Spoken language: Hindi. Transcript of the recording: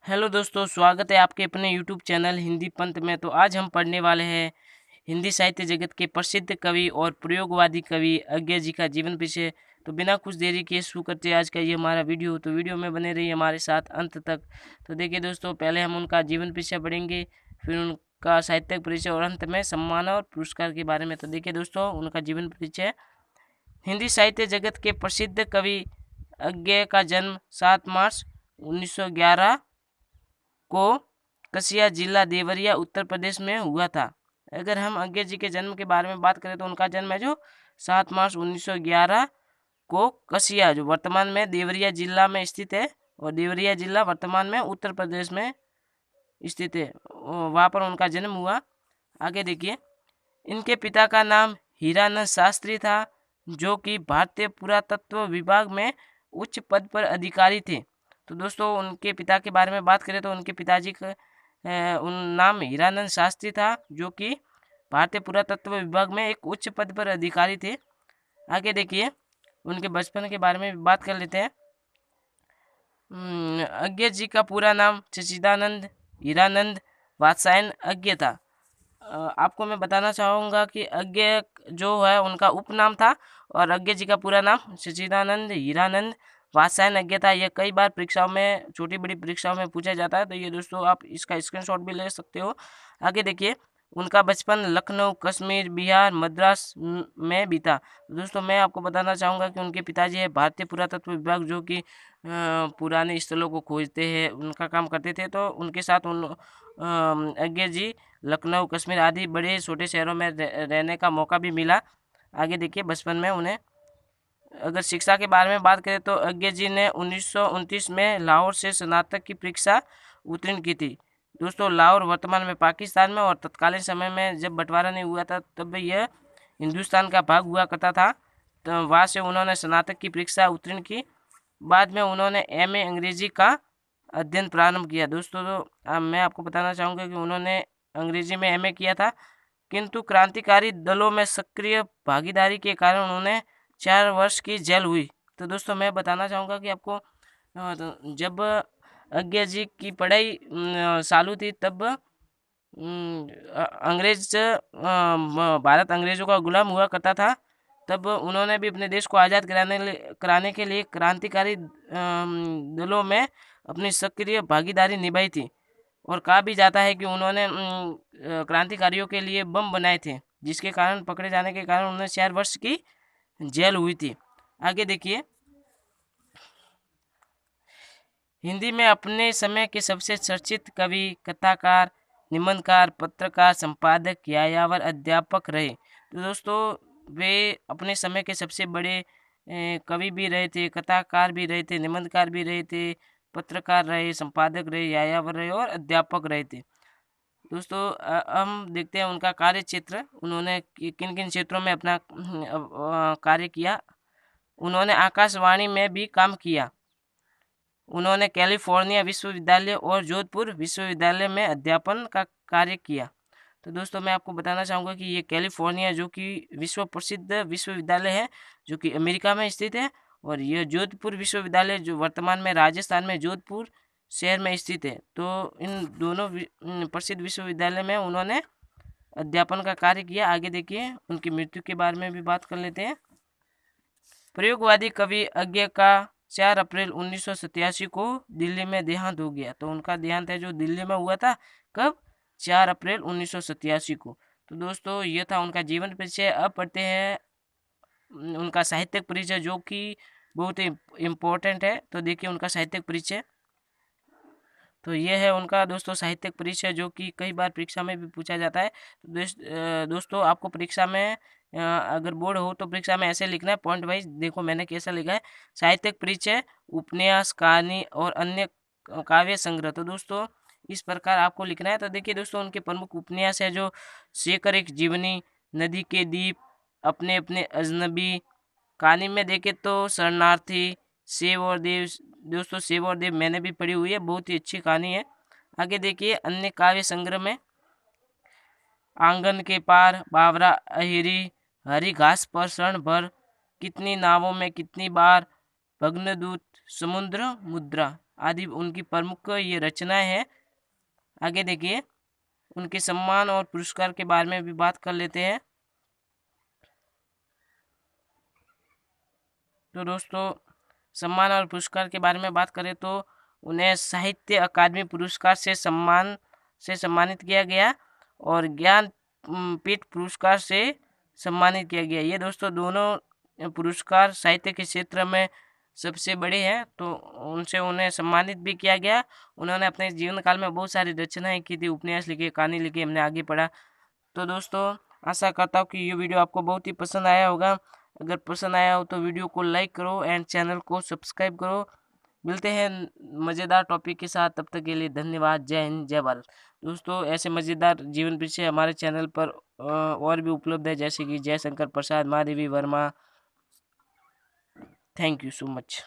हेलो दोस्तों, स्वागत है आपके अपने यूट्यूब चैनल हिंदी पंथ में। तो आज हम पढ़ने वाले हैं हिंदी साहित्य जगत के प्रसिद्ध कवि और प्रयोगवादी कवि अज्ञे जी का जीवन परिचय। तो बिना कुछ देरी के शुरू करते हैं आज का ये हमारा वीडियो। तो वीडियो में बने रहिए हमारे साथ अंत तक। तो देखिए दोस्तों, पहले हम उनका जीवन परिचय पढ़ेंगे, फिर उनका साहित्यिक परिचय और अंत में सम्मान और पुरस्कार के बारे में। तो देखिए दोस्तों, उनका जीवन परिचय। हिंदी साहित्य जगत के प्रसिद्ध कवि अज्ञे का जन्म 7 मार्च 1911 को कसिया जिला देवरिया उत्तर प्रदेश में हुआ था। अगर हम अज्ञे जी के जन्म के बारे में बात करें तो उनका जन्म है जो 7 मार्च 1911 को कसिया, जो वर्तमान में देवरिया जिला में स्थित है, और देवरिया जिला वर्तमान में उत्तर प्रदेश में स्थित है, वहाँ पर उनका जन्म हुआ। आगे देखिए, इनके पिता का नाम हीरानंद शास्त्री था, जो कि भारतीय पुरातत्व विभाग में उच्च पद पर अधिकारी थे। तो दोस्तों, उनके पिता के बारे में बात करें तो उनके पिताजी का उन नाम हीरानंद शास्त्री था, जो कि भारतीय पुरातत्व विभाग में एक उच्च पद पर अधिकारी थे। आगे देखिए, उनके बचपन के बारे में बात कर लेते हैं। अज्ञे जी का पूरा नाम सच्चिदानंद हीरानंद वात्स्यायन अज्ञे था। आपको मैं बताना चाहूँगा कि अज्ञे जो है उनका उपनाम था, और अज्ञे जी का पूरा नाम सच्चिदानंद हीरानंद वात्स्यायन अज्ञे था। यह कई बार परीक्षाओं में, छोटी बड़ी परीक्षाओं में पूछा जाता है, तो ये दोस्तों आप इसका स्क्रीनशॉट भी ले सकते हो। आगे देखिए, उनका बचपन लखनऊ, कश्मीर, बिहार, मद्रास में बीता। दोस्तों, मैं आपको बताना चाहूँगा कि उनके पिताजी है भारतीय पुरातत्व विभाग, जो कि पुराने स्थलों को खोजते हैं, उनका काम करते थे। तो उनके साथ अज्ञे जी लखनऊ, कश्मीर आदि बड़े छोटे शहरों में रहने का मौका भी मिला। आगे देखिए, बचपन में उन्हें, अगर शिक्षा के बारे में बात करें तो अज्ञे जी ने 1929 में लाहौर से स्नातक की परीक्षा उत्तीर्ण की थी। दोस्तों, लाहौर वर्तमान में पाकिस्तान में, और तत्कालीन समय में जब बंटवारा नहीं हुआ था तब यह हिंदुस्तान का भाग हुआ करता था। तो वहाँ से उन्होंने स्नातक की परीक्षा उत्तीर्ण की। बाद में उन्होंने एमए अंग्रेजी का अध्ययन प्रारंभ किया। दोस्तों, तो मैं आपको बताना चाहूँगा कि उन्होंने अंग्रेजी में एमए किया था, किंतु क्रांतिकारी दलों में सक्रिय भागीदारी के कारण उन्हें 4 वर्ष की जेल हुई। तो दोस्तों, मैं बताना चाहूँगा कि आपको तो जब अज्ञे जी की पढ़ाई चालू थी, तब भारत अंग्रेजों का गुलाम हुआ करता था। तब उन्होंने भी अपने देश को आज़ाद कराने के लिए क्रांतिकारी दलों में अपनी सक्रिय भागीदारी निभाई थी, और कहा भी जाता है कि उन्होंने क्रांतिकारियों के लिए बम बनाए थे, जिसके कारण पकड़े जाने के कारण उन्हें 4 वर्ष की जेल हुई थी। आगे देखिए, हिंदी में अपने समय के सबसे चर्चित कवि, कथाकार, निबंधकार, पत्रकार, संपादक, यायावर, अध्यापक रहे। तो दोस्तों, वे अपने समय के सबसे बड़े कवि भी रहे थे, कथाकार भी रहे थे, निबंधकार भी रहे थे, पत्रकार रहे, संपादक रहे, यायावर रहे और अध्यापक रहे थे। दोस्तों, हम देखते हैं उनका कार्य क्षेत्र, उन्होंने किन किन क्षेत्रों में अपना कार्य किया। उन्होंने आकाशवाणी में भी काम किया। उन्होंने कैलिफोर्निया विश्वविद्यालय और जोधपुर विश्वविद्यालय में अध्यापन का कार्य किया। तो दोस्तों, मैं आपको बताना चाहूँगा कि ये कैलिफोर्निया, जो कि विश्व प्रसिद्ध विश्वविद्यालय है, जो कि अमेरिका में स्थित है, और यह जोधपुर विश्वविद्यालय, जो वर्तमान में राजस्थान में जोधपुर शहर में स्थित है। तो इन दोनों प्रसिद्ध विश्वविद्यालय में उन्होंने अध्यापन का कार्य किया। आगे देखिए, उनकी मृत्यु के बारे में भी बात कर लेते हैं। प्रयोगवादी कवि अज्ञे का 4 अप्रैल 1987 को दिल्ली में देहांत हो गया। तो उनका देहांत है जो दिल्ली में हुआ था, कब? 4 अप्रैल 1987 को। तो दोस्तों, ये था उनका जीवन परिचय। अब पढ़ते हैं उनका साहित्यिक परिचय, जो कि बहुत ही इम्पोर्टेंट है। तो देखिए, उनका साहित्यिक परिचय, तो ये है उनका दोस्तों साहित्यिक परिचय, जो कि कई बार परीक्षा में भी पूछा जाता है। तो दोस्तों, आपको परीक्षा में अगर बोर्ड हो तो परीक्षा में ऐसे लिखना है पॉइंट वाइज। देखो मैंने कैसा लिखा है, साहित्यिक परिचय, उपन्यास, कहानी और अन्य काव्य संग्रह। तो दोस्तों, इस प्रकार आपको लिखना है। तो देखिए दोस्तों, उनके प्रमुख उपन्यास है जो शेखर एक जीवनी, नदी के दीप, अपने अपने अजनबी। कहानी में देखें तो शरणार्थी, शिव और देव। दोस्तों, शिव और देव मैंने भी पढ़ी हुई है, बहुत ही अच्छी कहानी है। आगे देखिए, अन्य काव्य संग्रह में आंगन के पार, बावरा अहिरी, हरी घास पर क्षण भर, कितनी नावों में कितनी बार, भग्नदूत, समुद्र मुद्रा। आदि उनकी प्रमुख ये रचनाएं हैं। आगे देखिए, उनके सम्मान और पुरस्कार के बारे में भी बात कर लेते हैं। तो दोस्तों, सम्मान और पुरस्कार के बारे में बात करें तो उन्हें साहित्य अकादमी पुरस्कार से सम्मानित किया गया और ज्ञान पीठ पुरस्कार से सम्मानित किया गया। ये दोस्तों दोनों पुरस्कार साहित्य के क्षेत्र में सबसे बड़े हैं, तो उनसे उन्हें सम्मानित भी किया गया। उन्होंने अपने जीवन काल में बहुत सारी रचनाएं की थी, उपन्यास लिखे, कहानी लिखी, हमने आगे पढ़ा। तो दोस्तों, आशा करता हूँ कि ये वीडियो आपको बहुत ही पसंद आया होगा। अगर पसंद आया हो तो वीडियो को लाइक करो एंड चैनल को सब्सक्राइब करो। मिलते हैं मज़ेदार टॉपिक के साथ, तब तक के लिए धन्यवाद। जय हिंद, जय भारत। दोस्तों, ऐसे मज़ेदार जीवन विषय हमारे चैनल पर और भी उपलब्ध है, जैसे कि Jaishankar Prasad, Mahadevi Verma. Thank you so much.